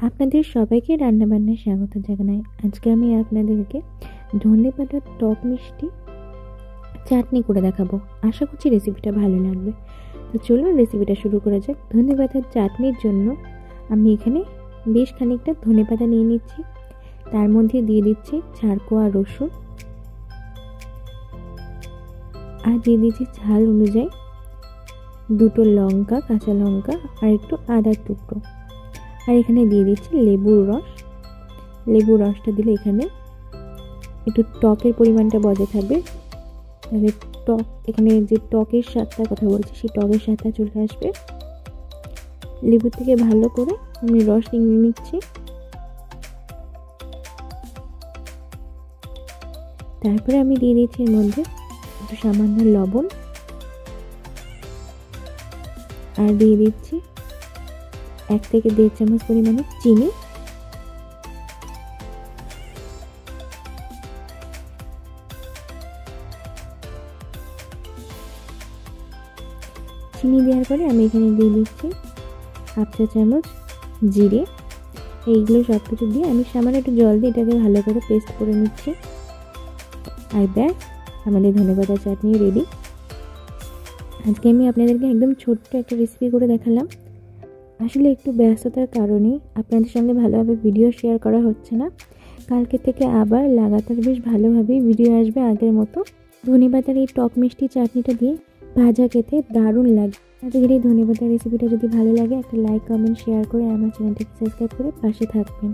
আপনাদের সবাইকে রান্নাবান্নায় স্বাগত জানাই। আজকে আমি আপনাদেরকে ধনেপাতার টক মিষ্টি চাটনি করে দেখাবো। আশা করছি রেসিপিটা ভালো লাগবে। তো চলুন রেসিপিটা শুরু করা যাক। ধনেপাতার চাটনির জন্য আমি এখানে বেশ খানিকটা ধনেপাতা নিয়ে নিচ্ছি। তার মধ্যে দিয়ে দিচ্ছি ছাড়কোয়া রসুন, আর দিয়ে দিচ্ছি ঝাল অনুযায়ী দুটো লঙ্কা, কাঁচা লঙ্কা আর একটু আদার টুকরো। আর এখানে দিয়ে দিচ্ছি লেবুর রস। লেবুর রসটা দিলে এখানে একটু টকের পরিমাণটা বজায় থাকবে, তাহলে এখানে যে টকের স্বাদটার কথা বলছি সেই টকের স্বাদটা চলে আসবে। লেবু থেকে ভালো করে আমি রস নিয়ে নিচ্ছি। তারপরে আমি দিয়ে দিচ্ছি এর মধ্যে একটু সামান্য লবণ, আর দিয়ে দিচ্ছি 1 থেকে 1.5 চামচ পরিমাণে চিনি। চিনি দেওয়ার পরে আমি এখানে দিয়ে দিচ্ছি 1/2 চা চামচ জিরে। এইগুলো সব কিছু দিয়ে আমি সামান্য একটু জল দিয়ে এটাকে ভালো করে পেস্ট করে নিচ্ছি। আর ব্যাস, আমাদের ধনেপাতা চাটনি রেডি। আজকে আমি আপনাদেরকে একদম ছোট্ট একটা রেসিপি করে দেখালাম। আসলে একটু ব্যস্ততার কারণে আপনাদের সঙ্গে ভালোভাবে ভিডিও শেয়ার করা হচ্ছে না। কালকে থেকে আবার লাগাতার বেশ ভালোভাবেই ভিডিও আসবে আগের মতো। ধনেপাতার এই টক মিষ্টি চাটনিটা দিয়ে ভাজা খেতে দারুণ লাগে। আজকের এই ধনেপাতার রেসিপিটা যদি ভালো লাগে একটা লাইক, কমেন্ট, শেয়ার করে আমার চ্যানেলটাকে সাবস্ক্রাইব করে পাশে থাকবেন।